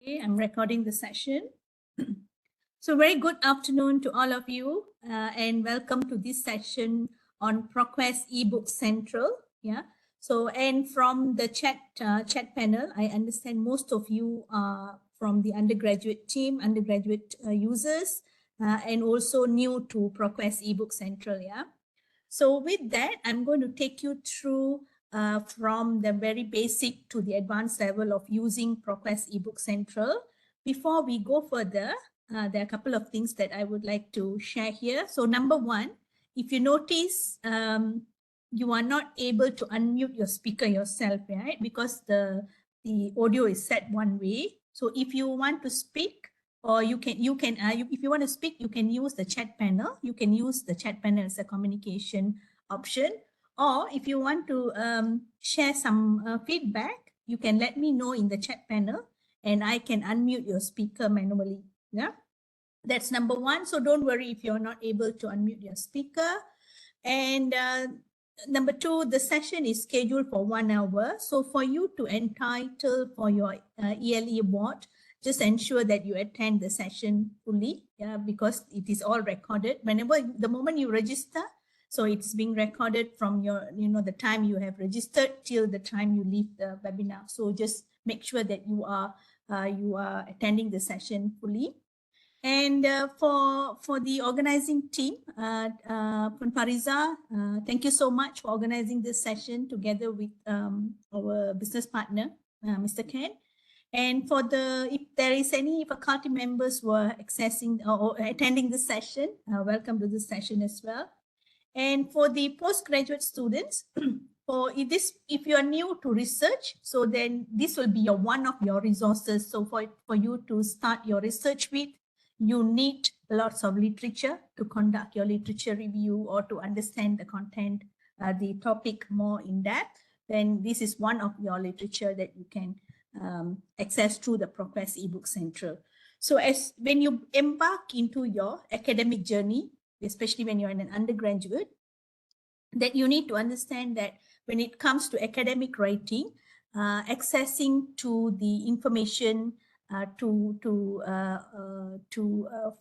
Okay, I'm recording the session. So very good afternoon to all of you and welcome to this session on ProQuest Ebook Central. Yeah. So and from the chat panel, I understand most of you are from the undergraduate team, undergraduate users, and also new to ProQuest Ebook Central. Yeah. So with that, I'm going to take you through from the very basic to the advanced level of using ProQuest Ebook Central. Before we go further, there are a couple of things that I would like to share here. So number one, if you notice, you are not able to unmute your speaker yourself, right? Because the audio is set one way. So if you want to speak, or if you want to speak, you can use the chat panel. You can use the chat panel as a communication option. Or if you want to share some feedback, you can let me know in the chat panel and I can unmute your speaker manually. Yeah, that's number one. So don't worry if you're not able to unmute your speaker. And number two, the session is scheduled for 1 hour. So for you to entitle for your ELE award, just ensure that you attend the session fully, yeah, because it is all recorded. The moment you register, so it's being recorded from the time you have registered till the time you leave the webinar. So just make sure that you are attending the session fully. And for the organizing team, Pariza, thank you so much for organizing this session together with our business partner, Mr. Ken. And for if there is any faculty members who are accessing or attending this session, welcome to this session as well. And for the postgraduate students, if you are new to research, so then this will be one of your resources. So for you to start your research with, you need lots of literature to conduct your literature review or to understand the content, the topic more in depth. Then this is one of your literature that you can access through the ProQuest Ebook Central. So when you embark into your academic journey, especially when you're an undergraduate, that you need to understand that when it comes to academic writing, accessing to the information to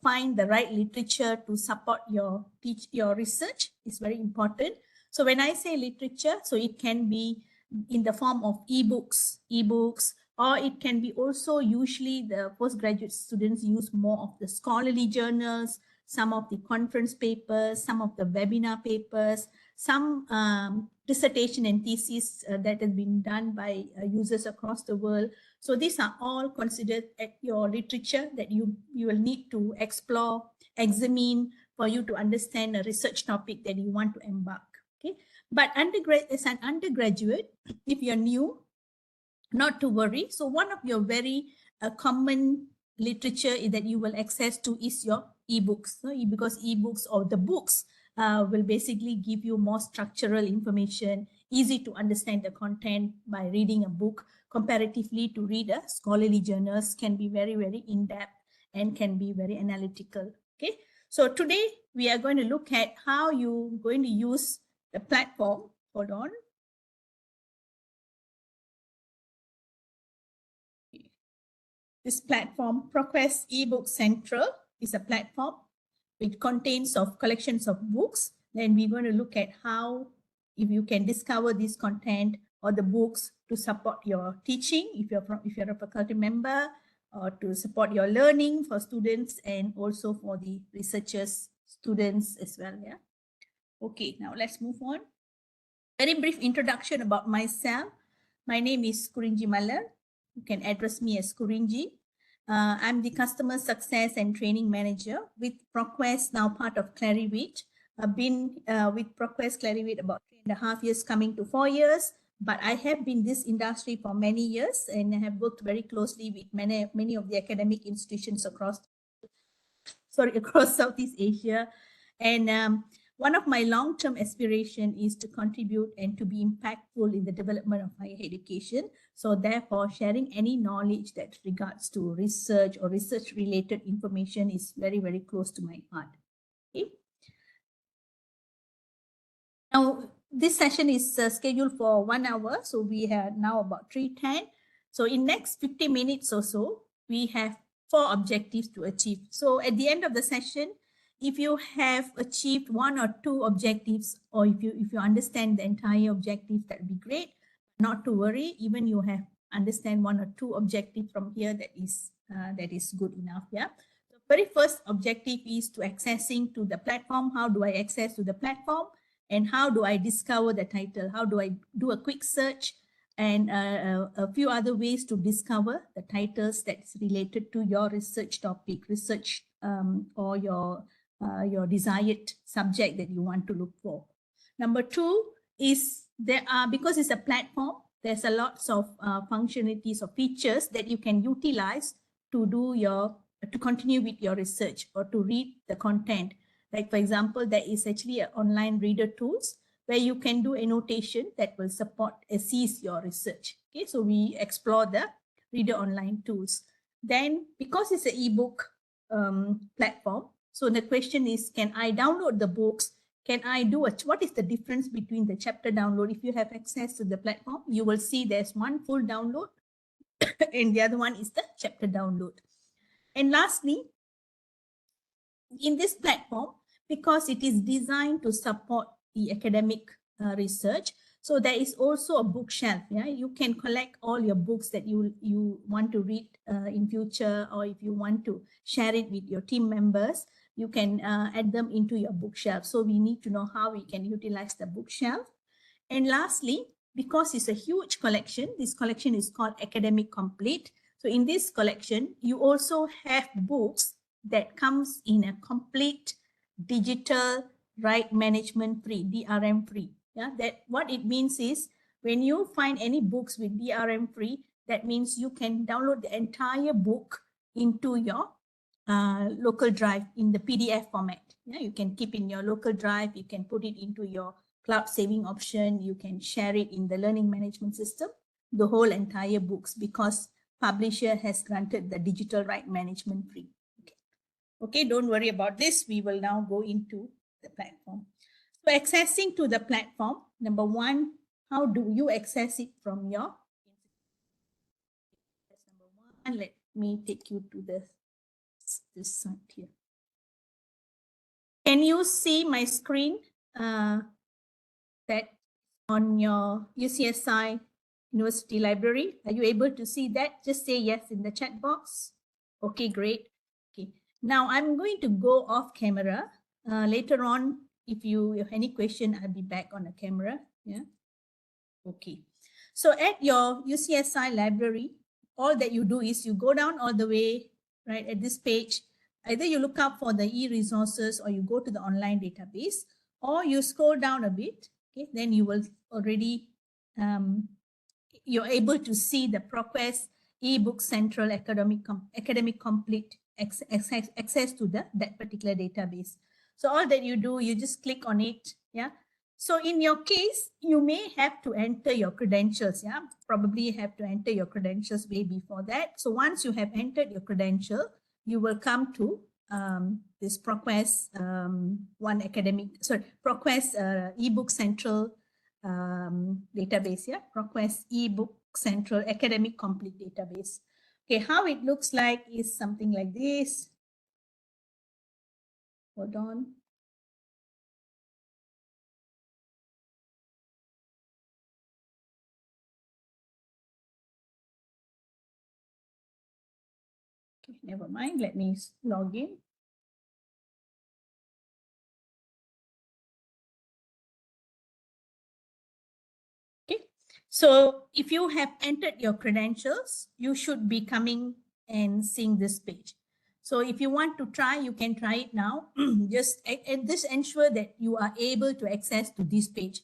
find the right literature to support your research is very important. So when I say literature, so it can be in the form of ebooks, or it can be also, usually the postgraduate students use more of the scholarly journals, some of the conference papers, some of the webinar papers, some dissertation and thesis that has been done by users across the world. So these are all considered at your literature that you will need to explore, examine for you to understand a research topic that you want to embark. Okay, but as an undergraduate, if you're new, not to worry. So one of your very common literature that you will access to is your ebooks, because ebooks or the books will basically give you more structural information, easy to understand the content by reading a book comparatively to read a scholarly journals can be very, very in-depth and can be very analytical. Okay, so today we are going to look at how you're going to use the platform. Hold on. This platform, ProQuest Ebook Central, is a platform which contains of collections of books. Then we're going to look at how, if you can discover this content or the books to support your teaching, if you're a faculty member, or to support your learning for students and also for the researchers, students as well. Yeah. Okay, now let's move on. Very brief introduction about myself. My name is Kurinji Malar. You can address me as Kurinji. I'm the Customer Success and Training Manager with ProQuest, now part of Clarivate. I've been with ProQuest Clarivate about 3.5 years, coming to 4 years, but I have been in this industry for many years and I have worked very closely with many of the academic institutions across Southeast Asia. And one of my long-term aspiration is to contribute and to be impactful in the development of higher education. So therefore, sharing any knowledge that regards to research or research-related information is very, very close to my heart. Okay. Now, this session is scheduled for 1 hour. So we have now about 3:10. So in next 50 minutes or so, we have 4 objectives to achieve. So at the end of the session, if you have achieved 1 or 2 objectives, or if you understand the entire objective, that would be great. Not to worry, even you have understand 1 or 2 objectives from here, that is good enough. Yeah. The very first objective is to accessing to the platform. How do I access to the platform? And how do I discover the title? How do I do a quick search? And a few other ways to discover the titles that's related to your research topic, or your desired subject that you want to look for. Number 2 is because it's a platform, there's a lots of functionalities or features that you can utilize to continue with your research or to read the content. Like, for example, there is actually an online reader tools where you can do annotation that will assist your research. Okay, so we explore the reader online tools. Then, because it's an ebook platform, so the question is, can I download the books? Can I do what is the difference between the chapter download? If you have access to the platform, you will see there's one full download and the other one is the chapter download. And lastly, in this platform, because it is designed to support the academic research, so there is also a bookshelf. Yeah, you can collect all your books that you want to read in future, or if you want to share it with your team members, you can add them into your bookshelf. So we need to know how we can utilize the bookshelf. And lastly, because it's a huge collection, this collection is called Academic Complete. So in this collection, you also have books that comes in a complete digital right management free, DRM free. Yeah, that what it means is, when you find any books with DRM free, that means you can download the entire book into your local drive in the PDF format. Yeah, you can keep in your local drive, you can put it into your cloud saving option, you can share it in the learning management system, the whole entire books, because publisher has granted the digital right management free. Okay, don't worry about this. We will now go into the platform. So accessing to the platform, number 1, how do you access it from your? That's number 1. Let me take you to this site here. Can you see my screen that on your UCSI University Library? Are you able to see that? Just say yes in the chat box. Okay, great. Okay, now I'm going to go off camera. Later on, if you have any question, I'll be back on the camera. Yeah. Okay. So at your UCSI library, all that you do is you go down all the way, right, at this page. Either you look up for the e-resources, or you go to the online database, or you scroll down a bit. Okay, then you will already you're able to see the ProQuest Ebook Central Academic Complete access to that particular database. So all that you do, you just click on it. Yeah. So in your case, you may have to enter your credentials. Yeah, probably have to enter your credentials way before that. So once you have entered your credential, you will come to this ProQuest ProQuest Ebook Central database. Yeah, ProQuest Ebook Central Academic Complete database. Okay, how it looks like is something like this. Hold on. Okay, never mind. Let me log in. Okay, so if you have entered your credentials, you should be coming and seeing this page. So if you want to try, you can try it now. Just ensure that you are able to access to this page.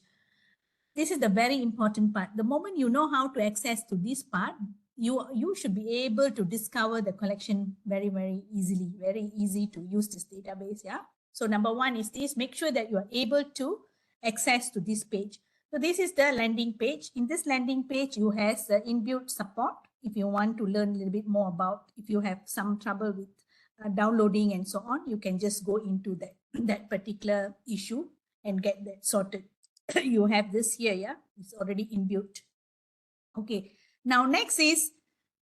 This is the very important part. The moment you know how to access to this part, you should be able to discover the collection very, very easily. Very easy to use this database. Yeah. So number 1 is this: make sure that you are able to access to this page. So this is the landing page. In this landing page, you have the inbuilt support. If you want to learn a little bit more about, if you have some trouble with downloading and so on, you can just go into that particular issue and get that sorted. You have this here. Yeah, it's already inbuilt. Okay, now next is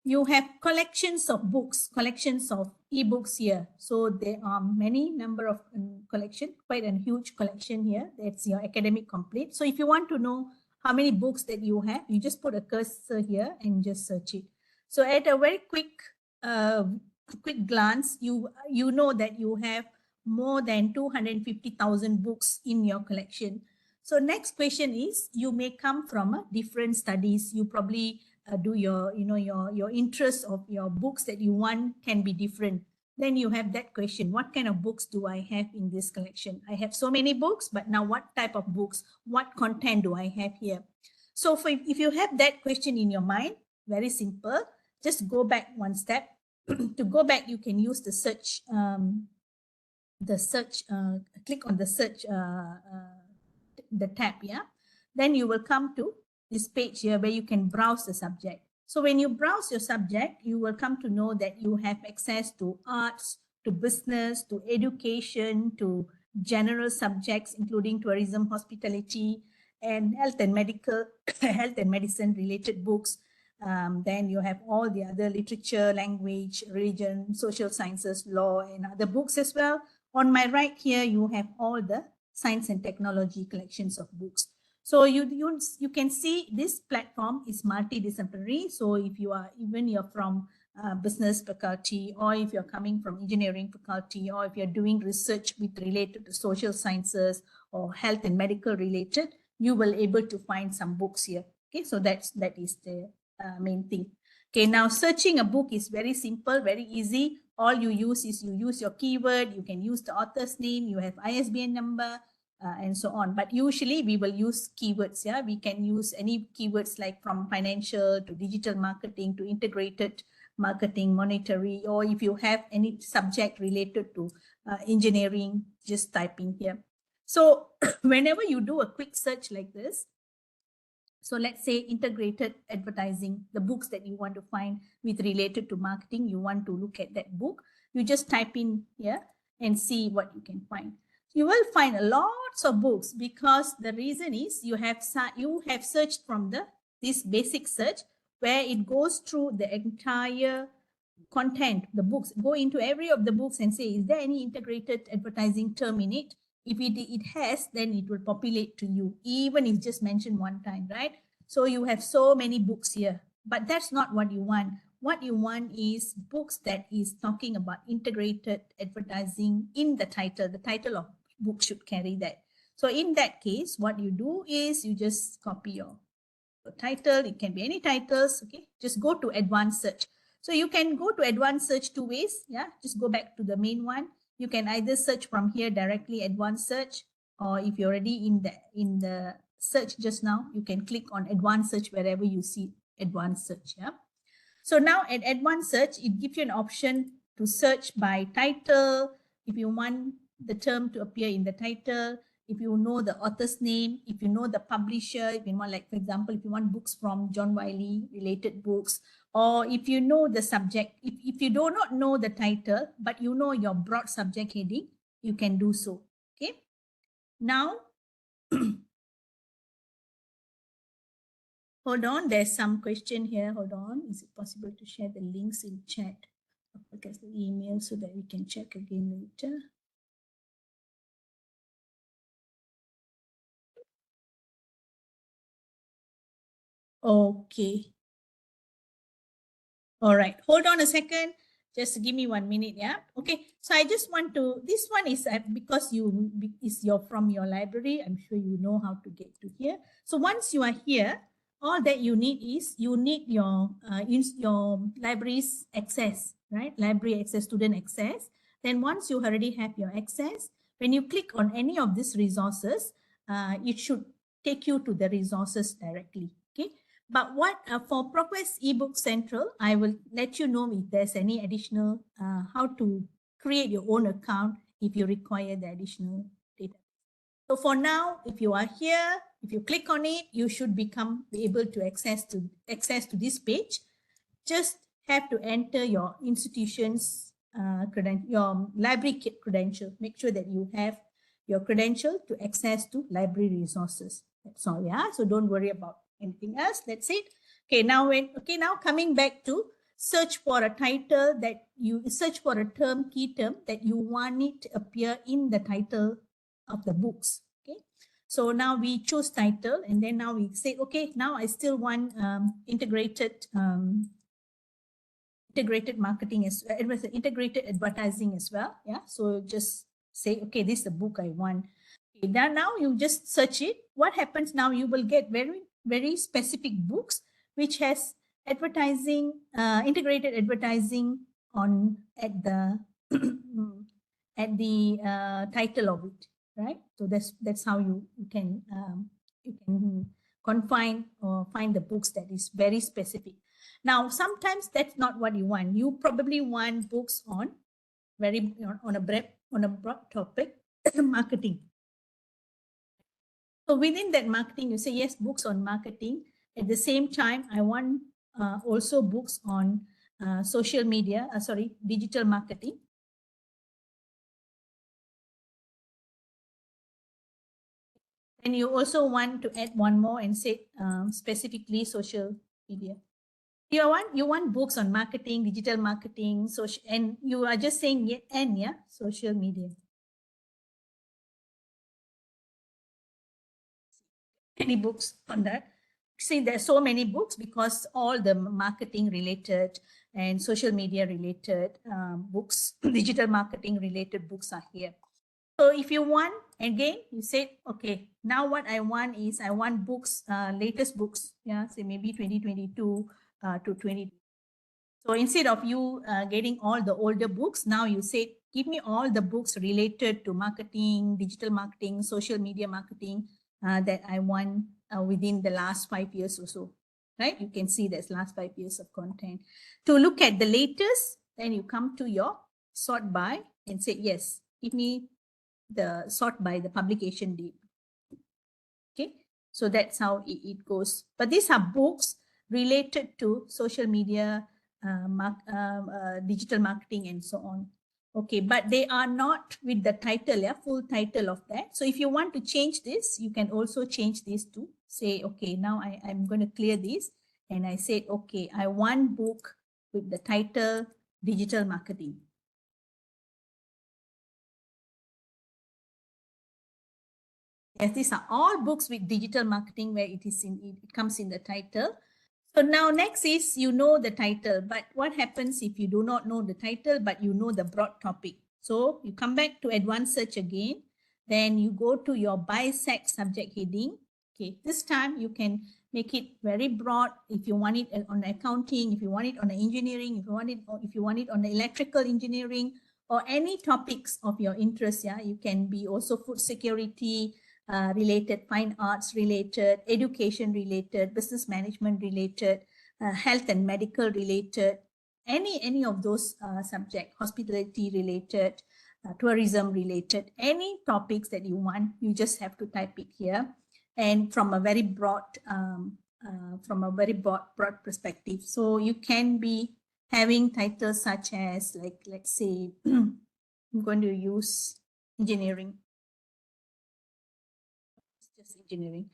you have collections of books, collections of ebooks here. So there are many number of collection, quite a huge collection here. That's your academic complete. So if you want to know how many books that you have, you just put a cursor here and just search it. So at a very quick glance, you know that you have more than 250,000 books in your collection. So next question is, you may come from a different studies. You probably do your, your interest of your books that you want can be different. Then you have that question, what kind of books do I have in this collection? I have so many books, but now what type of books, what content do I have here? So if you have that question in your mind, very simple, just go back one step. To go back, you can use the search, click on the search, the tab, yeah. Then you will come to this page here where you can browse the subject. So when you browse your subject, you will come to know that you have access to arts, to business, to education, to general subjects, including tourism, hospitality, and health and medical, health and medicine related books. Then you have all the other literature, language, religion, social sciences, law, and other books as well. On my right here, you have all the science and technology collections of books. So you can see this platform is multidisciplinary. So if you are, even you're from business faculty, or if you're coming from engineering faculty, or if you're doing research with related to social sciences or health and medical related, you will able to find some books here. Okay, so that is the main thing. Okay, now searching a book is very simple, very easy. All you use is you use your keyword. You can use the author's name. You have ISBN number. And so on. But usually we will use keywords. Yeah, we can use any keywords like from financial to digital marketing to integrated marketing, monetary, or if you have any subject related to engineering, just type in here. So whenever you do a quick search like this, so let's say integrated advertising, the books that you want to find with related to marketing, you want to look at that book, you just type in here and see what you can find. You will find lots of books because the reason is you have searched from this basic search where it goes through the entire content, the books, go into every of the books and say, is there any integrated advertising term in it? If it has, then it will populate to you, even if just mentioned one time, right? So you have so many books here, but that's not what you want. What you want is books that is talking about integrated advertising in the title. The title of book should carry that. So in that case, what you do is you just copy your title. It can be any titles. Okay, just go to advanced search. So you can go to advanced search two ways. Yeah, just go back to the main one. You can either search from here directly, advanced search, or if you're already in the search just now, you can click on advanced search wherever you see advanced search. Yeah. So now at advanced search, it gives you an option to search by title. If you want the term to appear in the title, if you know the author's name, if you know the publisher, if you want, like for example, if you want books from John Wiley related books, or if you know the subject, if you do not know the title, but you know your broad subject heading, you can do so. Okay. Now, hold on, there's some question here. Hold on. Is it possible to share the links in chat? Because the email so that we can check again later. Okay. All right. Hold on a second. Just give me 1 minute. Yeah. Okay. So I just want to, this one is because you're from your library. I'm sure you know how to get to here. So once you are here, all that you need is you need your library's access, right? Library access, student access. Then once you already have your access, when you click on any of these resources, it should take you to the resources directly. Okay. But what for ProQuest Ebook Central, I will let you know if there's any additional how to create your own account if you require the additional data. So for now, if you are here, if you click on it, you should be able to access to this page. Just have to enter your institution's your library credential. Make sure that you have your credential to access to library resources. That's all. Yeah. So don't worry about anything else. That's it. Okay. Now now coming back to search for a title that you search for a term, key term that you want it to appear in the title of the books. Okay. So now we choose title, and then now we say, okay, now I still want integrated marketing as integrated advertising as well. Yeah. So just say, okay, this is the book I want. Okay, now you just search it. What happens now? You will get very specific books which has advertising, integrated advertising on at the at the title of it, right? So that's how you can confine or find the books that is very specific. Now, sometimes that's not what you want. You probably want books on on a broad topic, marketing. So within that marketing, you say, yes, books on marketing. At the same time, I want also books on social media, digital marketing. And you also want to add one more and say specifically social media. You want books on marketing, digital marketing, social, and you are just saying social media. Any books on that? See, there's so many books because all the marketing related and social media related books, digital marketing related books are here. So if you want, again, you say, okay, now what I want is I want books, latest books, yeah, say maybe 2022 to 20. So instead of you getting all the older books, now you say, give me all the books related to marketing, digital marketing, social media marketing that I want within the last 5 years or so, right? You can see that's last 5 years of content. To look at the latest, then you come to your sort by and say, yes, give me the sort by the publication date. Okay, so that's how it goes. But these are books related to social media, digital marketing, and so on. Okay, but they are not with the title, full title of that. So if you want to change this, you can also change this to say, okay, now I'm going to clear this. And I said, okay, I want book with the title digital marketing. Yes, these are all books with digital marketing where it comes in the title. So now next is you know the title, but what happens if you do not know the title, but you know the broad topic? So you come back to advanced search again, then you go to your bisect subject heading. Okay, this time you can make it very broad. If you want it on accounting, if you want it on engineering, if you want it on electrical engineering, or any topics of your interest, yeah, you can be also food security, related, fine arts related, education related, business management related, health and medical related, any of those subject, hospitality related, tourism related, any topics that you want, you just have to type it here. And from a very broad, broad perspective. So you can be having titles such as, like, let's say, I'm going to use engineering. Just engineering,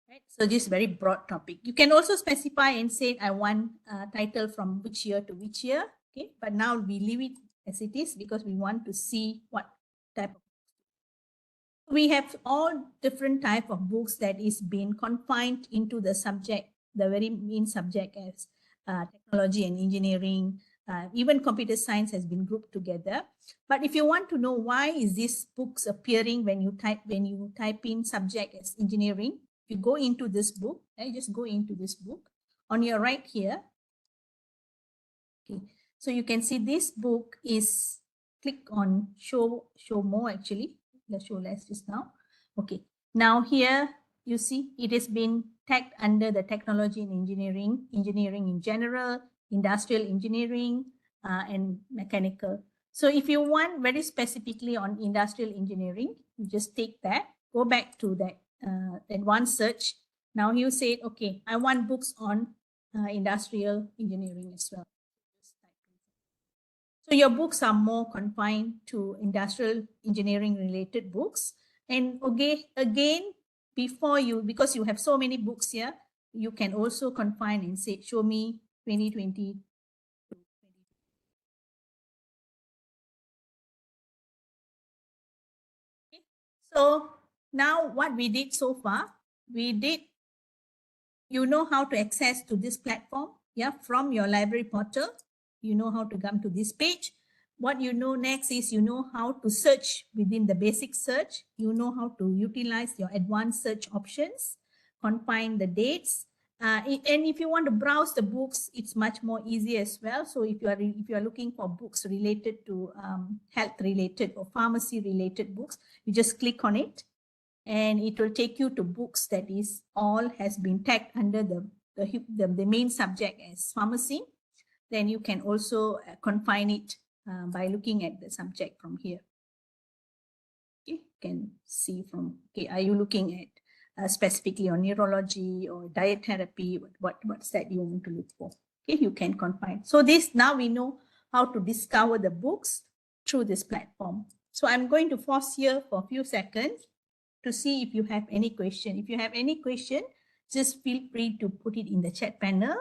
right? So this is very broad topic. You can also specify and say, I want a title from which year to which year. Okay, but now we leave it as it is because we want to see what type of. We have all different type of books that is being confined into the subject, the very main subject as technology and engineering. Even computer science has been grouped together. But if you want to know why is this books appearing when you type in subject as engineering, you go into this book. Just go into this book on your right here. Okay, so you can see this book is, click on show more. Actually, let's show less just now. Okay, now here you see it has been tagged under the technology and engineering in general, industrial engineering, and mechanical. So if you want very specifically on industrial engineering, you just take that, go back to that advanced search. Now you say, okay, I want books on industrial engineering as well. So your books are more confined to industrial engineering related books. And again, because you have so many books here, you can also confine and say, show me 2020. So now what we did so far, we did, you know how to access to this platform, yeah, from your library portal. You know how to come to this page. What you know next is you know how to search within the basic search. You know how to utilize your advanced search options, confine the dates. And if you want to browse the books, it's much more easy as well. So if you are looking for books related to health related or pharmacy related books, you just click on it and it will take you to books that is all has been tagged under the main subject as pharmacy. Then you can also confine it by looking at the subject from here. Okay, you can see from, okay, are you looking at specifically on neurology or diet therapy? What's that you want to look for? Okay, you can confine. So this, now we know how to discover the books through this platform. So I'm going to pause here for a few seconds to see if you have any question. If you have any question, just feel free to put it in the chat panel.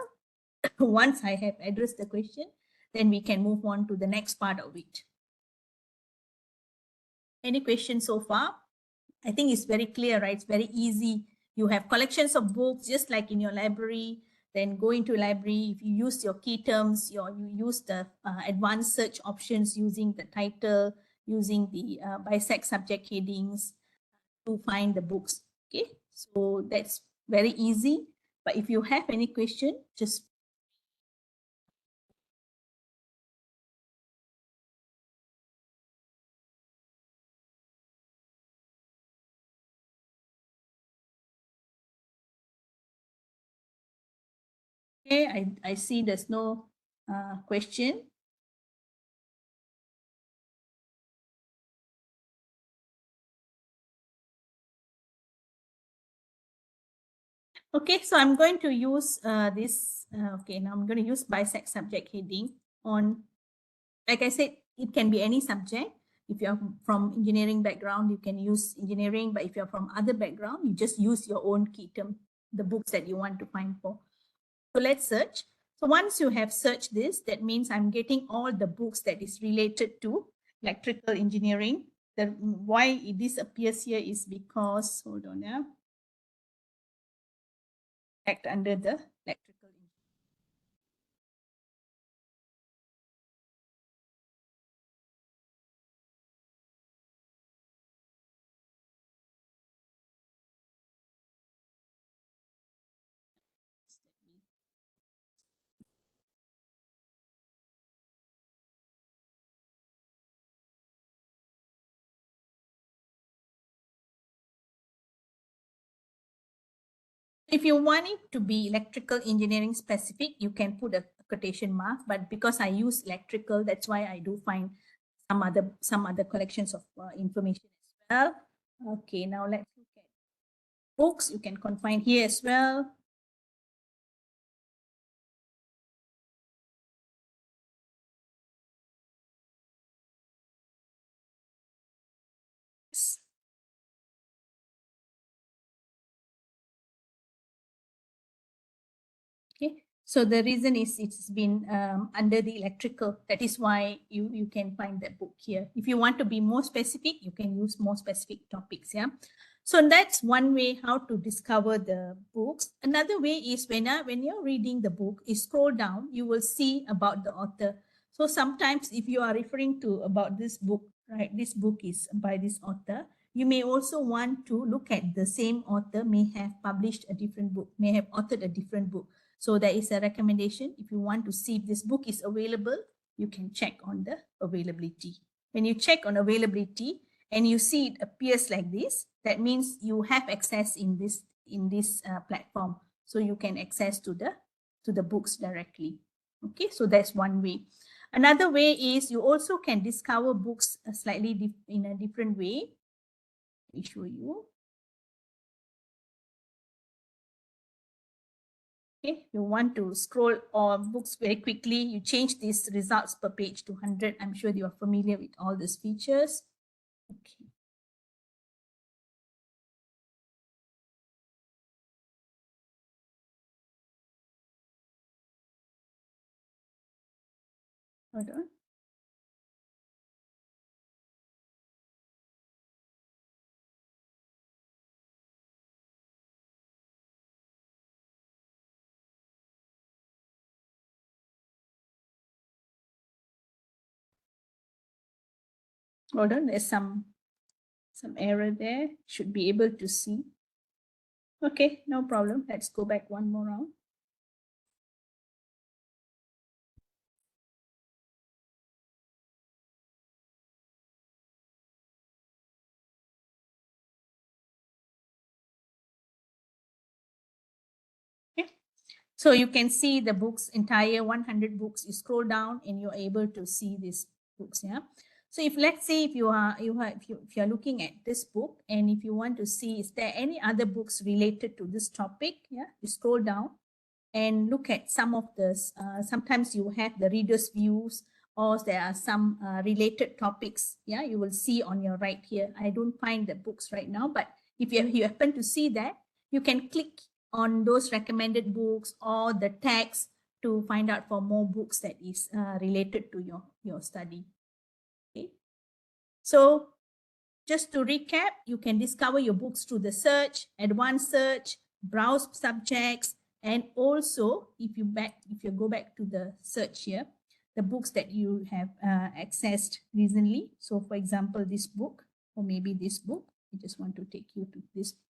Once I have addressed the question, then we can move on to the next part of it. Any questions so far? I think it's very clear, right? It's very easy. You have collections of books, just like in your library. Then go into library. If you use your key terms, you use the advanced search options using the title, using the bisect subject headings to find the books. Okay, so that's very easy. But if you have any question, just okay. I see there's no question. Okay, so I'm going to use this. Okay, now I'm going to use bisect subject heading on, like I said, it can be any subject. If you're from engineering background, you can use engineering, but if you're from other background, you just use your own key term, the books that you want to find for. So let's search. So once you have searched this, that means I'm getting all the books that is related to electrical engineering. The why this appears here is because, hold on, yeah, act under the electrical engineering. If you want it to be electrical engineering specific, you can put a quotation mark, but because I use electrical, that's why I do find some other collections of information as well. Okay, now let's look at books. You can confine here as well. Okay, so the reason is it's been under the electrical. That is why you can find that book here. If you want to be more specific, you can use more specific topics. Yeah. So that's one way how to discover the books. Another way is when you're reading the book, you scroll down, you will see about the author. So sometimes if you are referring to about this book, right, this book is by this author, you may also want to look at the same author may have published a different book, may have authored a different book. So there is a recommendation. If you want to see if this book is available, you can check on the availability. When you check on availability and you see it appears like this, that means you have access in this platform. So you can access to the books directly. Okay, so that's one way. Another way is you also can discover books slightly in a different way. Let me show you. Okay, you want to scroll or books very quickly, you change these results per page to 100. I'm sure you are familiar with all these features. Okay. Hold on. Hold on, there's some error there. Should be able to see. Okay, no problem. Let's go back one more round. Okay. So you can see the books, entire 100 books. You scroll down and you're able to see these books. Yeah. So if let's say if you are looking at this book and if you want to see is there any other books related to this topic, yeah, you scroll down and look at some of this. Sometimes you have the reader's views or there are some related topics. Yeah, you will see on your right here. I don't find the books right now, but if you happen to see that, you can click on those recommended books or the tags to find out for more books that is related to your study. Okay. So just to recap, you can discover your books through the search, advanced search, browse subjects, and also if you go back to the search here, the books that you have accessed recently. So for example, this book or maybe this book, I just want to take you to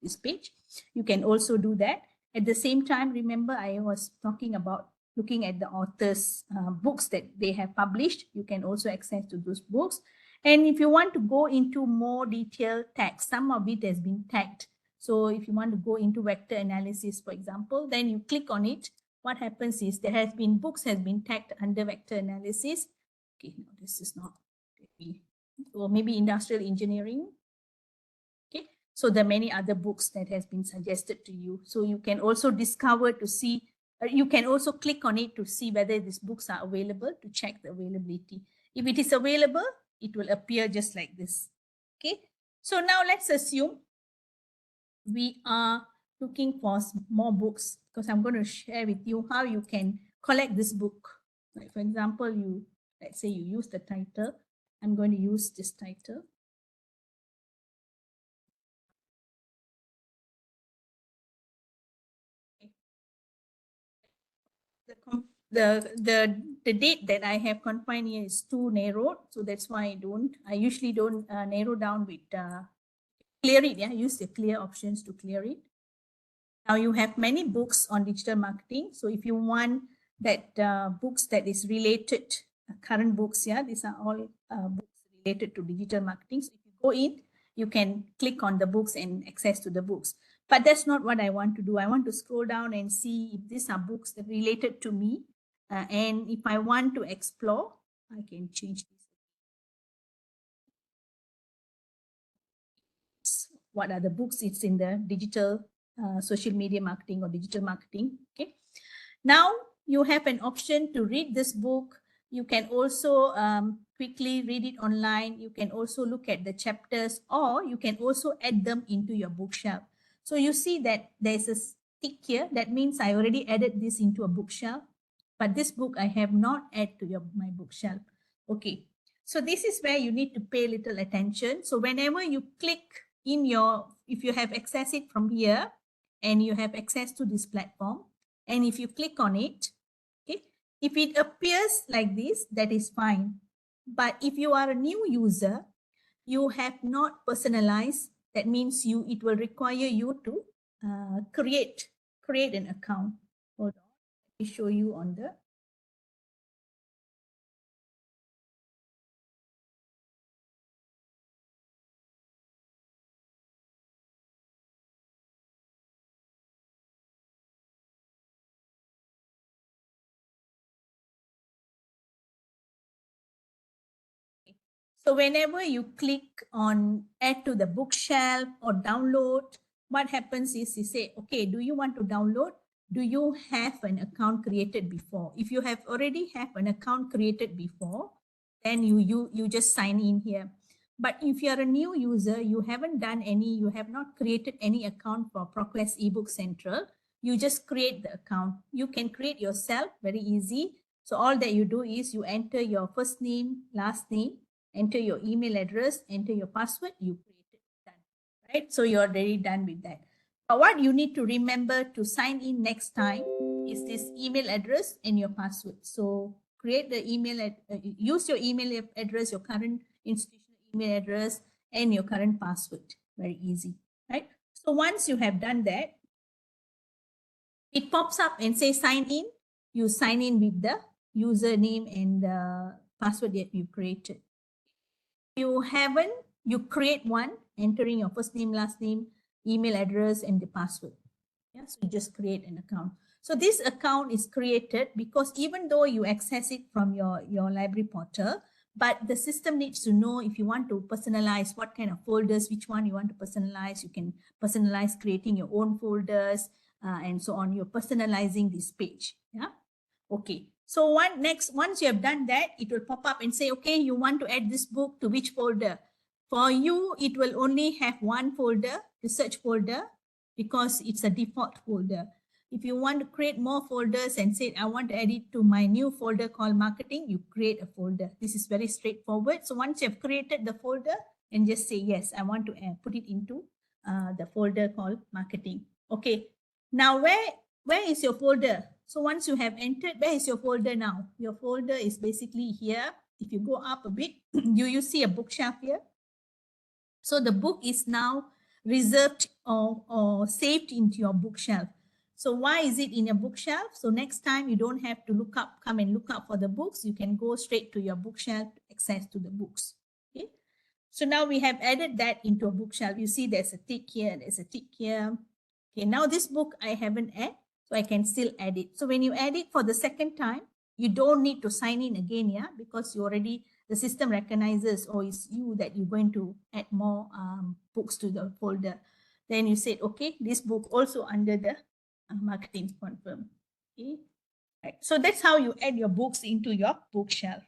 this page. You can also do that. At the same time, remember I was talking about looking at the author's books that they have published. You can also access to those books. And if you want to go into more detailed tags, some of it has been tagged. So if you want to go into vector analysis, for example, then you click on it. What happens is there has been books has been tagged under vector analysis. Okay, no, this is not, or maybe industrial engineering. Okay, so there are many other books that has been suggested to you. So you can also discover to see, you can also click on it to see whether these books are available to check the availability. If it is available, it will appear just like this. Okay, so now let's assume we are looking for more books because I'm going to share with you how you can collect this book. Like for example, let's say you use the title. I'm going to use this title. The date that I have confined here is too narrow, so that's why I usually don't narrow down with clear it. Yeah, use the clear options to clear it. Now you have many books on digital marketing. So if you want that books that is related, current books, yeah, these are all books related to digital marketing. So if you go in, you can click on the books and access to the books. But that's not what I want to do. I want to scroll down and see if these are books that related to me. And if I want to explore, I can change this. What are the books? It's in the digital social media marketing or digital marketing. Okay. Now you have an option to read this book. You can also quickly read it online. You can also look at the chapters or you can also add them into your bookshelf. So you see that there's a tick here. That means I already added this into a bookshelf, but this book I have not added to my bookshelf. Okay. So this is where you need to pay little attention. So whenever you click in if you have access it from here and you have access to this platform, and if you click on it, okay, if it appears like this, that is fine. But if you are a new user, you have not personalized, that means it will require you to create an account. Hold on, let me show you on the So whenever you click on add to the bookshelf or download, what happens is you say, okay, do you want to download? Do you have an account created before? If you have already have an account created before, then you just sign in here. But if you're a new user, you haven't done you have not created any account for ProQuest Ebook Central, you just create the account. You can create yourself, very easy. So all that you do is you enter your first name, last name, enter your email address, enter your password, you create it, done, right? So you're already done with that. But what you need to remember to sign in next time is this email address and your password. So create the email, use your email address, your current institutional email address, and your current password. Very easy, right? So once you have done that, it pops up and says sign in. You sign in with the username and the password that you created. If you haven't, you create one, entering your first name, last name, email address, and the password. Yeah, so you just create an account. So this account is created because even though you access it from your library portal, but the system needs to know if you want to personalize what kind of folders, which one you want to personalize. You can personalize creating your own folders and so on. You're personalizing this page. Yeah. Okay. So once you have done that, it will pop up and say, okay, you want to add this book to which folder? For you, it will only have one folder, research folder, because it's a default folder. If you want to create more folders and say, I want to add it to my new folder called marketing, you create a folder. This is very straightforward. So once you have created the folder, and just say, yes, I want to put it into the folder called marketing. Okay. Now, where is your folder? So once you have entered, where is your folder now? Your folder is basically here. If you go up a bit, you see a bookshelf here. So the book is now reserved or saved into your bookshelf. So why is it in your bookshelf? So next time you don't have to come and look up for the books. You can go straight to your bookshelf to access to the books. Okay. So now we have added that into a bookshelf. You see there's a tick here, there's a tick here. Okay, now this book I haven't added, so I can still add it. So when you add it for the second time, you don't need to sign in again, yeah, because you already, the system recognizes, or it's you that you're going to add more books to the folder. Then you said, okay, this book also under the marketing confirm. Okay, right. So that's how you add your books into your bookshelf.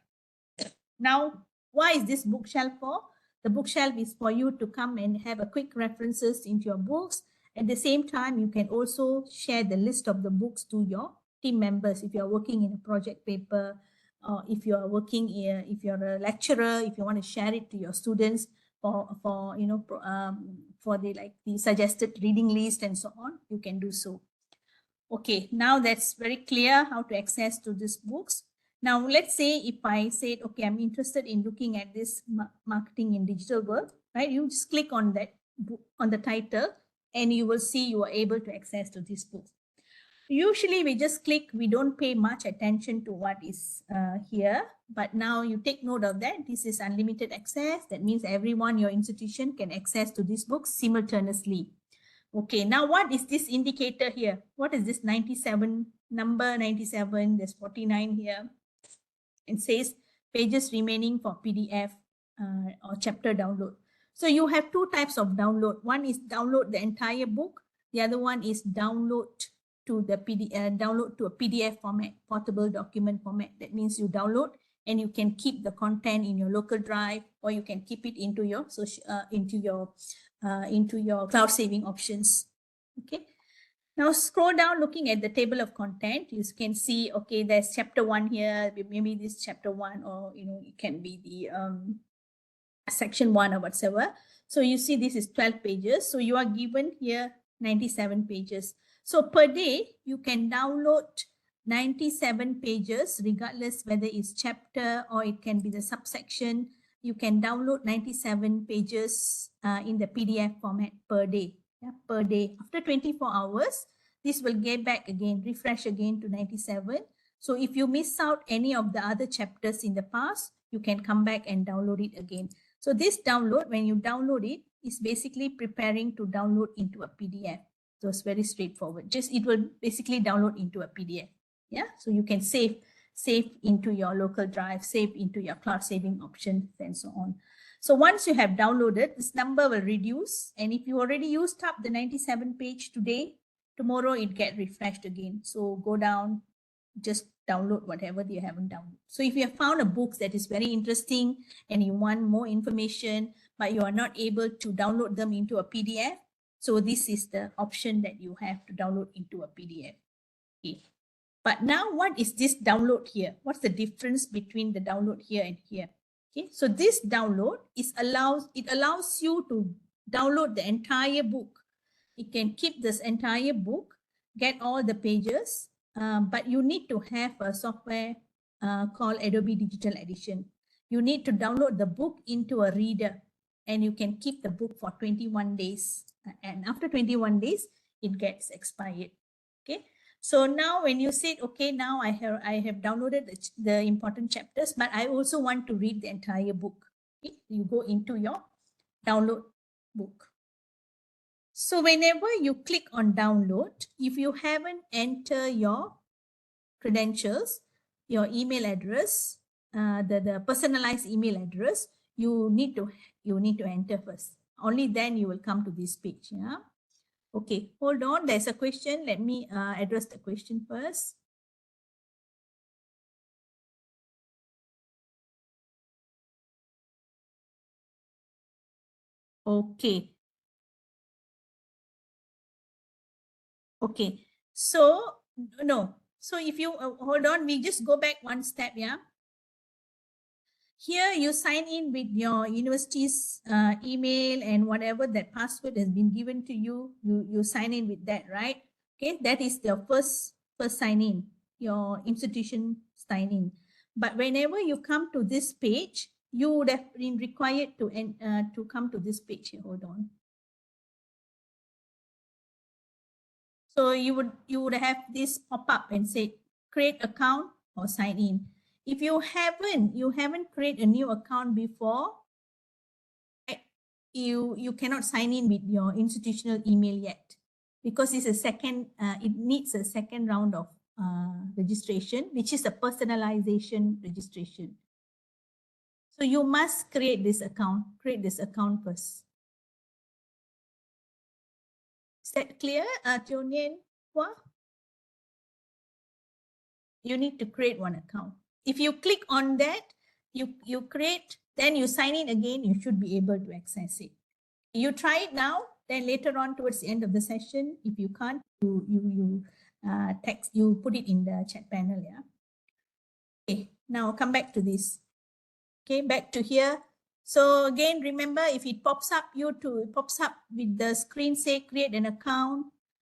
Now, why is this bookshelf for? The bookshelf is for you to come and have a quick references into your books. At the same time, you can also share the list of the books to your team members if you are working in a project paper, or if you are working here, if you're a lecturer, if you want to share it to your students for you know for the suggested reading list and so on, you can do so. Okay, now that's very clear how to access to these books. Now, let's say if I said, okay, I'm interested in looking at this marketing in digital world, right? You just click on that book, on the title, and you will see you are able to access to these books. Usually we just click, we don't pay much attention to what is here, but now you take note of that. This is unlimited access. That means everyone, your institution can access to these books simultaneously. Okay, now what is this indicator here? What is this 97, number 97, there's 49 here. It says pages remaining for PDF or chapter download. So you have two types of download. One is download the entire book. The other one is download to the download to a PDF format, portable document format. That means you download and you can keep the content in your local drive, or you can keep it into your into your cloud saving options. Okay. Now scroll down, looking at the table of content, you can see, okay, there's chapter 1 here, maybe this chapter 1, or it can be the section 1 or whatever. So you see this is 12 pages. So you are given here 97 pages. So per day, you can download 97 pages, regardless whether it's chapter or it can be the subsection. You can download 97 pages in the PDF format per day. Yeah, per day. After 24 hours, this will get back again, refresh again to 97. So if you miss out any of the other chapters in the past, you can come back and download it again. So this download, when you download it, is basically preparing to download into a PDF. So it's very straightforward. Just it will basically download into a PDF. Yeah, so you can save into your local drive, save into your cloud saving option, and so on. So once you have downloaded, this number will reduce. And if you already used up the 97 page today, tomorrow it get refreshed again. So go down, just download whatever you haven't downloaded. So if you have found a book that is very interesting and you want more information, but you are not able to download them into a PDF, so this is the option that you have to download into a PDF. Okay. But now what is this download here? What's the difference between the download here and here? Okay, so this download allows you to download the entire book. You can keep this entire book, get all the pages, but you need to have a software called Adobe Digital Edition. You need to download the book into a reader, and you can keep the book for 21 days. And after 21 days, it gets expired. Okay. So now when you said, okay, now I have downloaded the important chapters, but I also want to read the entire book. Okay? You go into your download book. So whenever you click on download, if you haven't entered your credentials, your email address, the personalized email address, you need to enter first. Only then you will come to this page. Yeah. Okay, hold on. There's a question. Let me address the question first. Okay. Okay. So, no. So if you hold on, we just go back one step. Yeah. Here you sign in with your university's email and whatever that password has been given to you, you sign in with that, right? Okay, that is the first sign in, your institution sign in. But whenever you come to this page, you would have been required to come to this page here. Hold on. So you would have this pop up and say create account or sign in. If you haven't created a new account before, you cannot sign in with your institutional email yet, because it's a second it needs a second round of registration, which is a personalization registration. So you must create this account first. Is that clear, Tionien Hua? You need to create one account. If you click on that, you create, then you sign in again, you should be able to access it. You try it now, then later on towards the end of the session, if you can't, you text, you put it in the chat panel. Yeah. Okay, now come back to this. Okay, back to here. So again, remember, if it pops up with the screen say create an account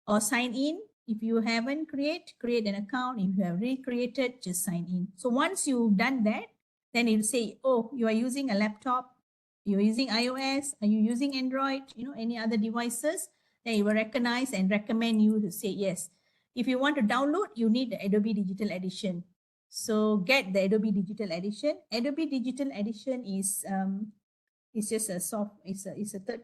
or sign in. If you haven't create an account. If you have recreated, just sign in. So once you've done that, then it'll say, oh, you are using a laptop, you're using iOS, are you using Android, any other devices, then it will recognize and recommend you to say yes. If you want to download, you need the Adobe Digital Edition. So get the Adobe Digital Edition. Adobe Digital Edition is just a it's a third.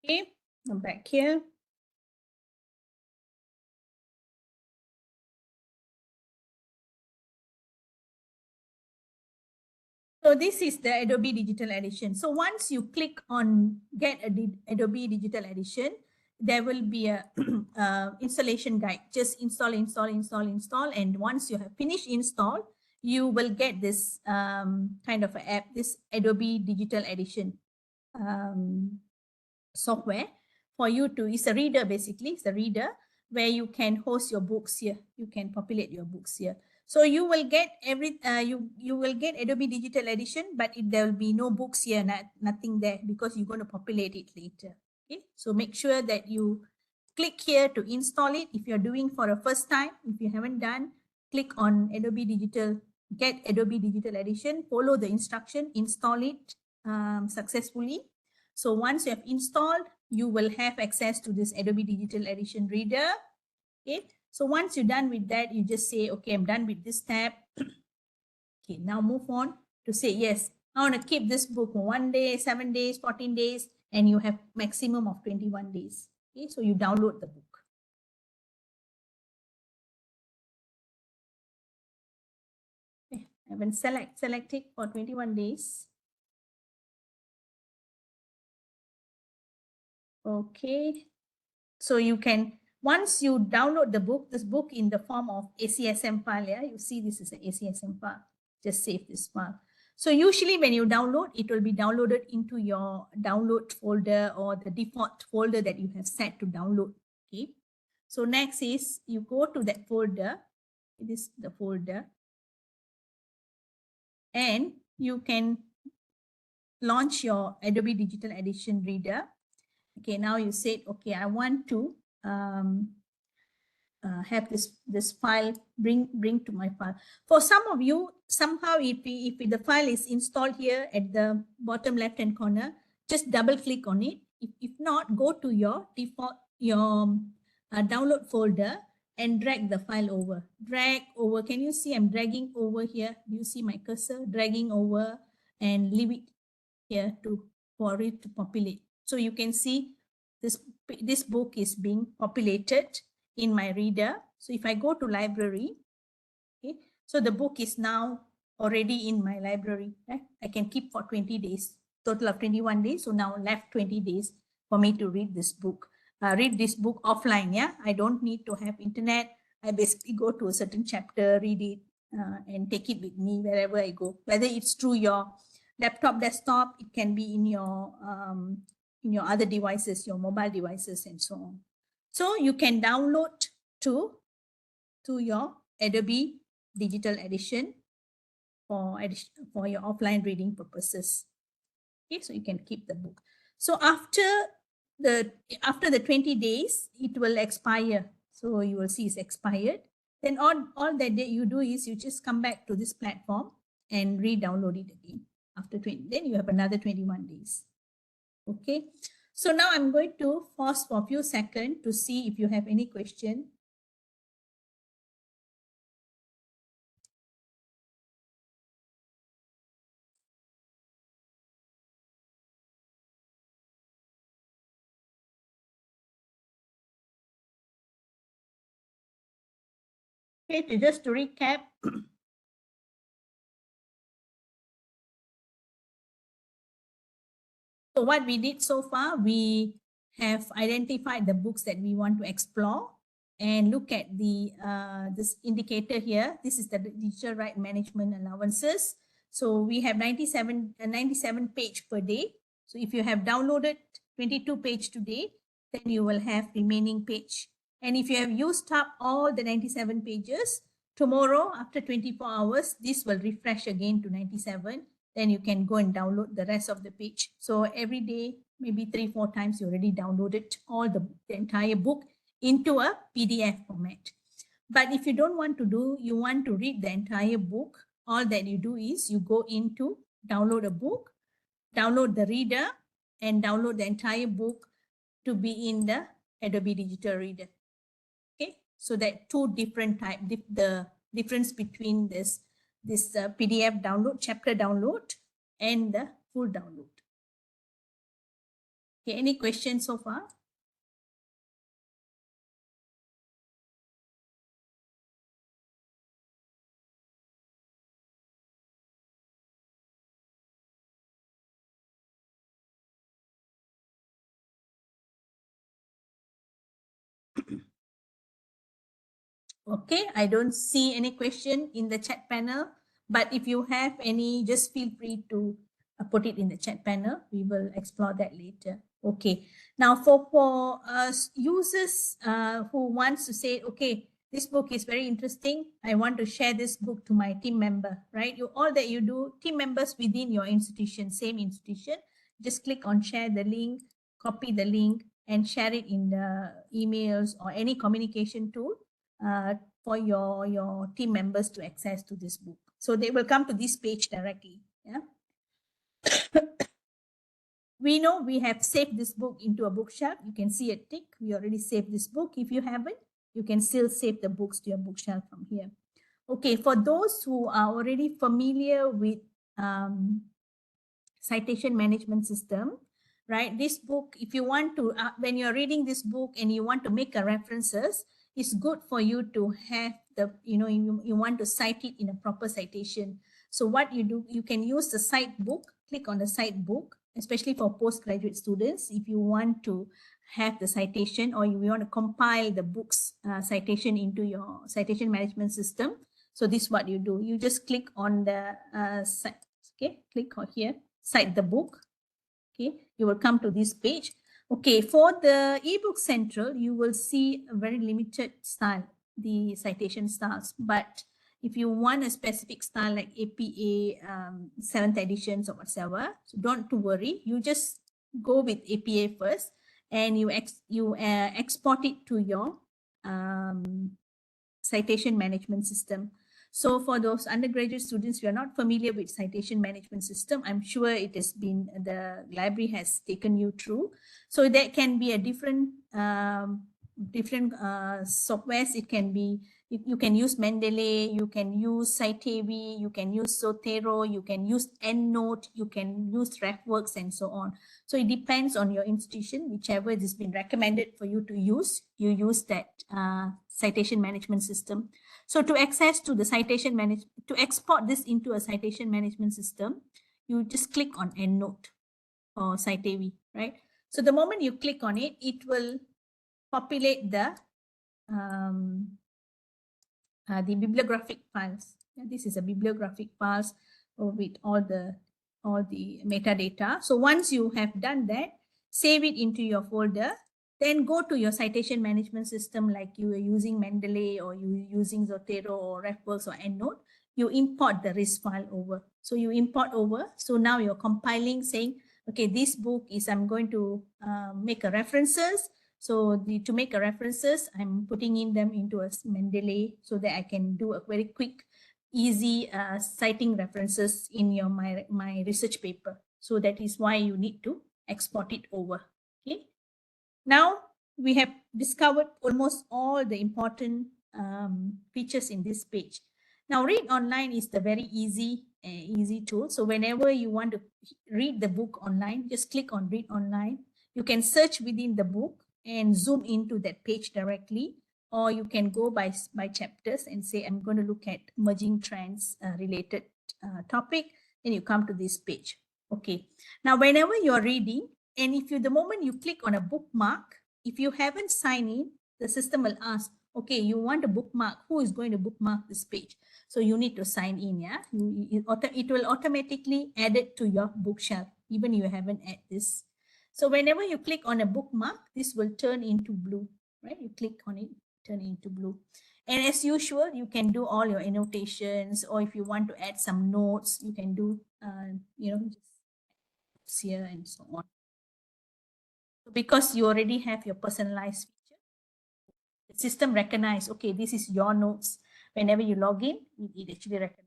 Okay, I'm back here. So this is the Adobe Digital Edition. So once you click on get Adobe Digital Edition, there will be a installation guide. Just install. And once you have finished install, you will get this kind of app, this Adobe Digital Edition software for you to, it's a reader basically, it's a reader where you can host your books here. You can populate your books here. So you will get you will get Adobe Digital Edition, but there will be no books here, nothing there, because you're going to populate it later. Okay, so make sure that you click here to install it. If you're doing for the first time, if you haven't done, click on Adobe Digital, get Adobe Digital Edition, follow the instruction, install it successfully. So once you have installed, you will have access to this Adobe Digital Edition reader. Okay. So once you're done with that, you just say, okay, I'm done with this tab. Okay, now move on to say, yes, I want to keep this book for 1 day, 7 days, 14 days, and you have maximum of 21 days. Okay, so you download the book. Okay, I will select it for 21 days. Okay. So you can, once you download the book, this book in the form of ACSM file, yeah, you see this is an ACSM file. Just save this file. So usually when you download, it will be downloaded into your download folder or the default folder that you have set to download. Okay. So next is you go to that folder. It is the folder. And you can launch your Adobe Digital Edition Reader. Okay, now you said, okay, I want to have this file bring to my file. For some of you, somehow if the file is installed here at the bottom left hand corner, just double click on it. If not, go to your default download folder and drag the file over. Drag over. Can you see I'm dragging over here? Do you see my cursor dragging over and leave it here for it to populate? So you can see this book is being populated in my reader. So if I go to library, okay, so the book is now already in my library. Right? I can keep for 20 days, total of 21 days. So now left 20 days for me to read this book. Read this book offline. Yeah, I don't need to have internet. I basically go to a certain chapter, read it, and take it with me wherever I go. Whether it's through your laptop, desktop, it can be in your other devices, your mobile devices, and so on. So you can download to your Adobe Digital Edition for your offline reading purposes. Okay, so you can keep the book. So after the 20 days, it will expire. So you will see it's expired. Then all that you do is you just come back to this platform and re-download it again. After 20, then you have another 21 days. Okay. So now I'm going to pause for a few seconds to see if you have any question. Okay, just to recap. So what we did so far, we have identified the books that we want to explore and look at the this indicator here. This is the digital right management allowances. So we have 97 page per day. So if you have downloaded 22 page today, then you will have remaining page. And if you have used up all the 97 pages, tomorrow after 24 hours, this will refresh again to 97. Then you can go and download the rest of the page. So every day, maybe 3-4 times, you already downloaded all the entire book into a PDF format. But if you don't want to do, you want to read the entire book, all that you do is you go into download a book, download the reader, and download the entire book to be in the Adobe Digital Reader. Okay, so that two different type, the difference between this PDF download, chapter download, and the full download. Okay, any questions so far? Okay, I don't see any question in the chat panel, but if you have any, just feel free to put it in the chat panel. We will explore that later. Okay, now for users who wants to say, okay, this book is very interesting, I want to share this book to my team member, right? All that you do, team members within your institution, same institution, just click on share the link, copy the link, and share it in the emails or any communication tool for your team members to access to this book. So they will come to this page directly. Yeah. We know we have saved this book into a bookshelf. You can see a tick. We already saved this book. If you haven't, you can still save the books to your bookshelf from here. Okay, for those who are already familiar with citation management system, right? This book, if you want to, when you're reading this book and you want to make a references, it's good for you to have the, you want to cite it in a proper citation. So what you do, you can use the cite book, click on the cite book, especially for postgraduate students, if you want to have the citation or you want to compile the books citation into your citation management system. So this is what you do. You just click on the site, okay, click on here, cite the book. Okay, you will come to this page. Okay, for the ebook central, you will see a very limited style, the citation styles. But if you want a specific style like APA 7th editions or whatever, so don't worry. You just go with APA first, and you export it to your citation management system. So for those undergraduate students who are not familiar with citation management system, I'm sure it has been, the library has taken you through. So there can be a different softwares. It can be, you can use Mendeley, you can use Citavi, you can use Zotero, you can use EndNote, you can use RefWorks, and so on. So it depends on your institution, whichever has been recommended for you to use, you use that citation management system. So to access to the citation management, to export this into a citation management system, you just click on EndNote or Citavi, right? So the moment you click on it, it will populate the bibliographic files. Yeah, this is a bibliographic files with all the metadata. So once you have done that, save it into your folder. Then go to your citation management system, like you are using Mendeley or you using Zotero or RefWorks or EndNote. You import the RIS file over. So you import over. So now you're compiling, saying, okay, this book is, I'm going to make a references. So to make a references, I'm putting in them into a Mendeley so that I can do a very quick, easy citing references in your my research paper. So that is why you need to export it over. Okay. Now we have discovered almost all the important features in this page. Now read online is the very easy tool. So whenever you want to read the book online, just click on read online. You can search within the book and zoom into that page directly, or you can go by chapters and say, I'm going to look at emerging trends related topic. Then you come to this page. Okay. Now, whenever you're reading, and if the moment you click on a bookmark, if you haven't signed in, the system will ask, okay, you want a bookmark, who is going to bookmark this page? So you need to sign in, yeah? It will automatically add it to your bookshelf, even you haven't added this. So whenever you click on a bookmark, this will turn into blue, right? You click on it, turn into blue. And as usual, you can do all your annotations, or if you want to add some notes, you can do, here and so on. Because you already have your personalized feature, the system recognizes, okay, this is your notes. Whenever you log in, it actually recognizes.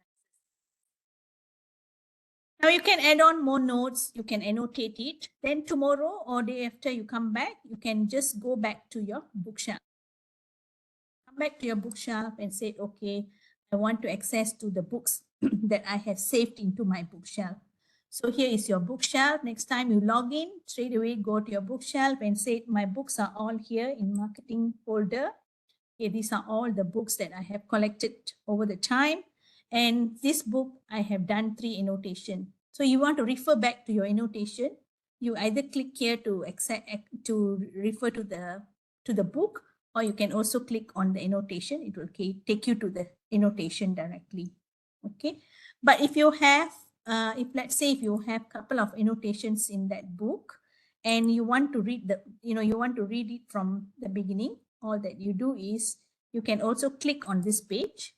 Now you can add on more notes, you can annotate it. Then tomorrow or day after you come back, you can just go back to your bookshelf. Come back to your bookshelf and say, okay, I want to access to the books that I have saved into my bookshelf. So here is your bookshelf. Next time you log in, straight away go to your bookshelf and say, my books are all here in marketing folder. Okay, these are all the books that I have collected over the time. And this book, I have done 3 annotation. So you want to refer back to your annotation. You either click here to refer to the book, or you can also click on the annotation. It will take you to the annotation directly. Okay. But if you have, if let's say if you have a couple of annotations in that book and you want to read you want to read it from the beginning, all that you do is you can also click on this page.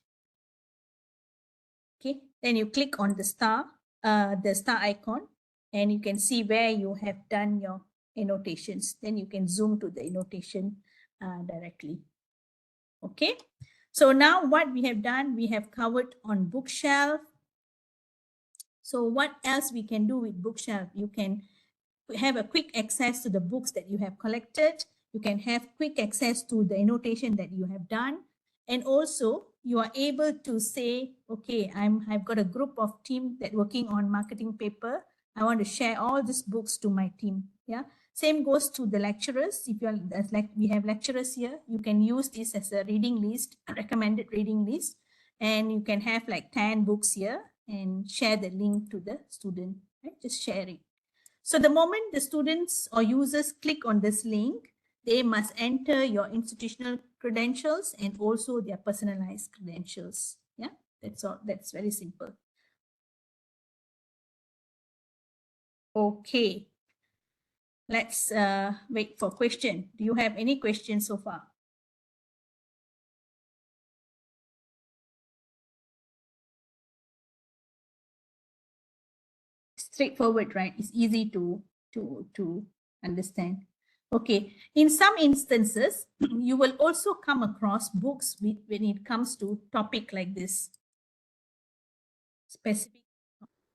Okay, then you click on the star icon, and you can see where you have done your annotations. Then you can zoom to the annotation directly. Okay, so now what we have done, we have covered on bookshelf. So what else we can do with bookshelf? You can have a quick access to the books that you have collected. You can have quick access to the annotation that you have done. And also you are able to say, okay, I've got a group of team that working on marketing paper. I want to share all these books to my team. Yeah. Same goes to the lecturers. If you're like we have lecturers here, you can use this as a reading list, a recommended reading list. And you can have like 10 books here and share the link to the student, right? Just share it. So the moment the students or users click on this link, they must enter your institutional credentials and also their personalized credentials. Yeah, that's all. That's very simple. Okay, let's wait for question. Do you have any questions so far? Straightforward, right? It's easy to understand. Okay, in some instances, you will also come across books when it comes to topic like this, specific,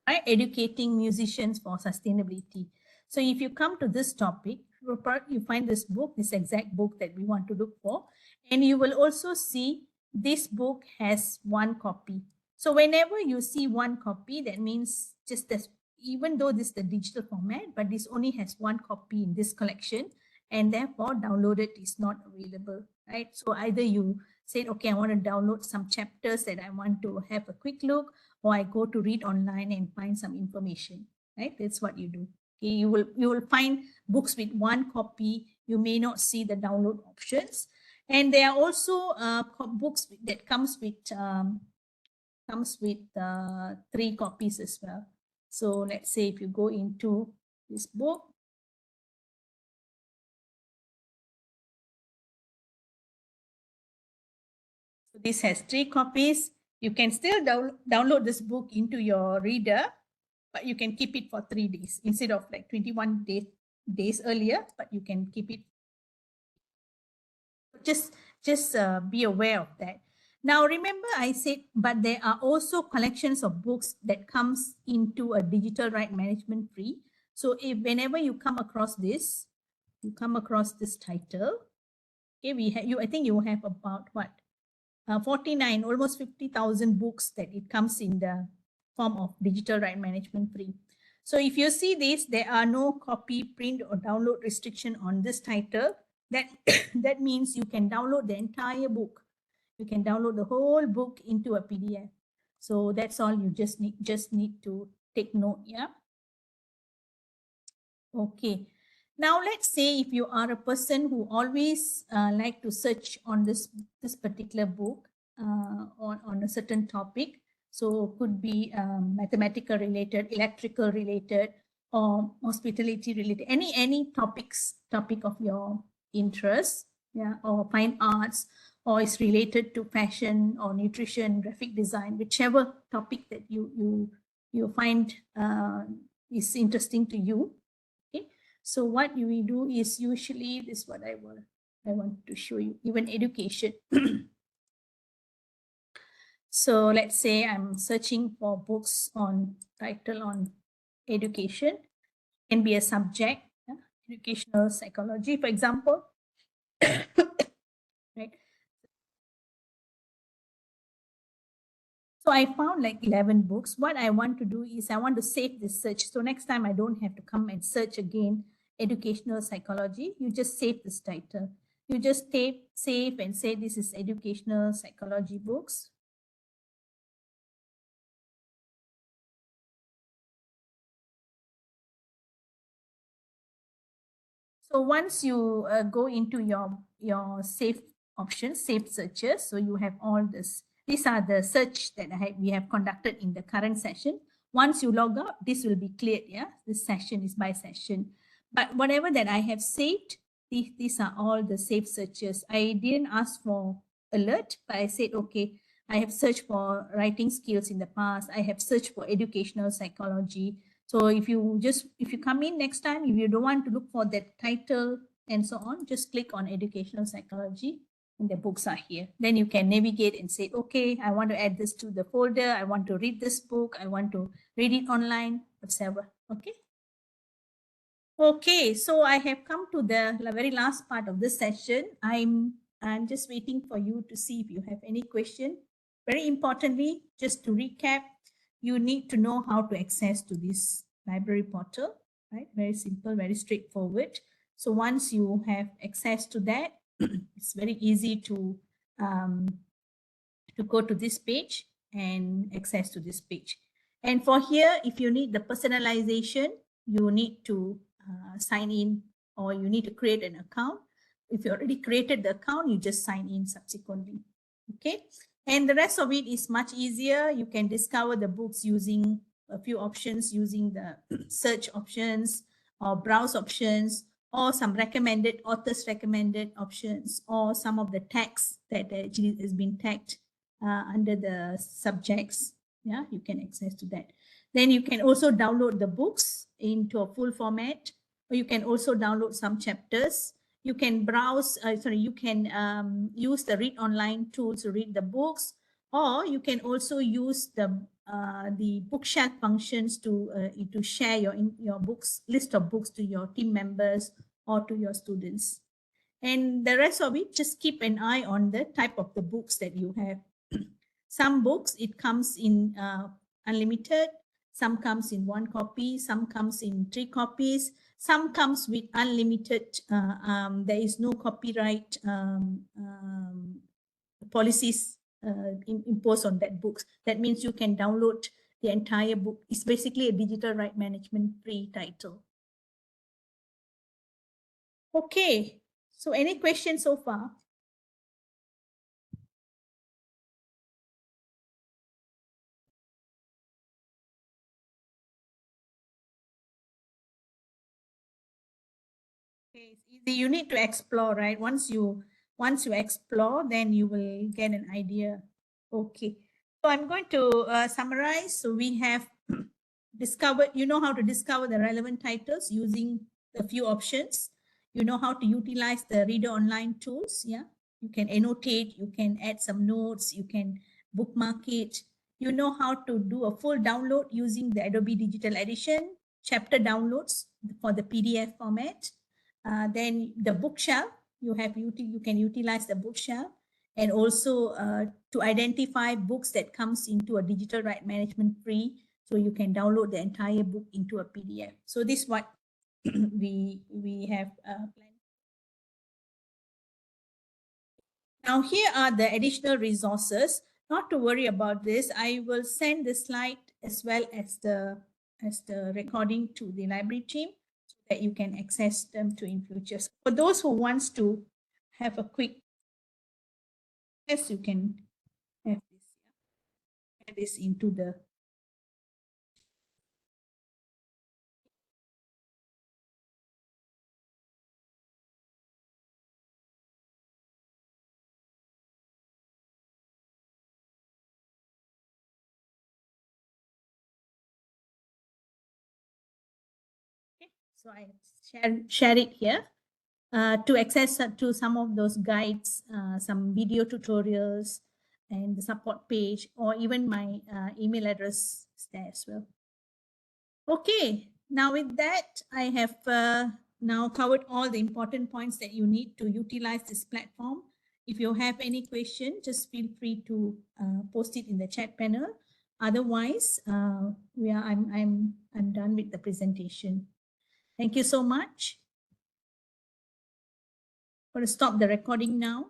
right? Educating musicians for sustainability. So if you come to this topic, you find this book, this exact book that we want to look for, and you will also see this book has one copy. So whenever you see one copy, that means just this, even though this is the digital format, but this only has one copy in this collection, and therefore downloaded is not available, right? So either you said, okay, I want to download some chapters that I want to have a quick look, or I go to read online and find some information, right? That's what you do. Okay, you will find books with one copy. You may not see the download options, and there are also books that comes with 3 copies as well. So let's say if you go into this book, so this has 3 copies. You can still download this book into your reader, but you can keep it for 3 days instead of like 21 days earlier, but you can keep it. Just be aware of that. Now, remember I said, but there are also collections of books that comes into a digital right management free. So if whenever you come across this, title, okay, I think you have about what? 49, almost 50,000 books that it comes in the form of digital right management free. So if you see this, there are no copy, print or download restriction on this title. That, that means you can download the entire book. You can download the whole book into a PDF. So that's all you just need to take note, yeah? Okay. Now let's say if you are a person who always like to search on this particular book on a certain topic, so could be mathematical related, electrical related, or hospitality related, any topic of your interest, yeah, or fine arts, or is related to fashion or nutrition, graphic design, whichever topic that you find is interesting to you. Okay, so what we do is usually this is what I want to show you, even education. So let's say I'm searching for books on title on education, can be a subject, yeah? Educational psychology, for example. Right. So I found like 11 books. What I want to do is I want to save this search. So next time I don't have to come and search again, educational psychology. You just save this title. You just save and say this is educational psychology books. So once you go into your save options, save searches, so you have all this. These are the search that we have conducted in the current session. Once you log out, this will be cleared. Yeah, this session is by session. But whatever that I have saved, these are all the saved searches. I didn't ask for alert, but I said, okay, I have searched for writing skills in the past. I have searched for educational psychology. So if you come in next time, if you don't want to look for that title and so on, just click on educational psychology and the books are here. Then you can navigate and say, okay, I want to add this to the folder. I want to read this book. I want to read it online, whatever. Okay. Okay, so I have come to the very last part of this session. I'm just waiting for you to see if you have any question. Very importantly, just to recap, you need to know how to access to this library portal, right? Very simple, very straightforward. So once you have access to that, it's very easy to go to this page and access to this page. And for here, if you need the personalization, you need to sign in, or you need to create an account. If you already created the account, you just sign in subsequently. Okay, and the rest of it is much easier. You can discover the books using a few options, using the search options or browse options, or some recommended authors recommended options, or some of the tags that actually has been tagged under the subjects. Yeah, you can access to that. Then you can also download the books into a full format, or you can also download some chapters. You can browse, you can use the read online tool to read the books, or you can also use the bookshelf functions to share your books, list of books, to your team members or to your students. And the rest of it, just keep an eye on the type of the books that you have. Some books, it comes in unlimited, some comes in 1 copy, some comes in 3 copies, some comes with unlimited, there is no copyright policies imposed on that books. That means you can download the entire book. It's basically a digital right management free title. Okay, so any questions so far? Okay, it's easy. You need to explore, right? Once you explore, then you will get an idea. Okay, so I'm going to summarize. So we have discovered, you know how to discover the relevant titles using a few options. You know how to utilize the reader online tools. Yeah, you can annotate, you can add some notes, you can bookmark it. You know how to do a full download using the Adobe Digital Edition, chapter downloads for the PDF format. Then the bookshelf, you can utilize the bookshelf, and also to identify books that comes into a digital right management free, so you can download the entire book into a PDF. So this is what we have planned. Now here are the additional resources. Not to worry about this. I will send the slide as well as the recording to the library team, so that you can access them to in future. For those who wants to have a quick test, you can have this, add this into the. Okay. So I share it here. To access to some of those guides, some video tutorials, and the support page, or even my email address is there as well. Okay, now with that, I have now covered all the important points that you need to utilize this platform. If you have any question, just feel free to post it in the chat panel. Otherwise, I'm done with the presentation. Thank you so much. I'm going to stop the recording now.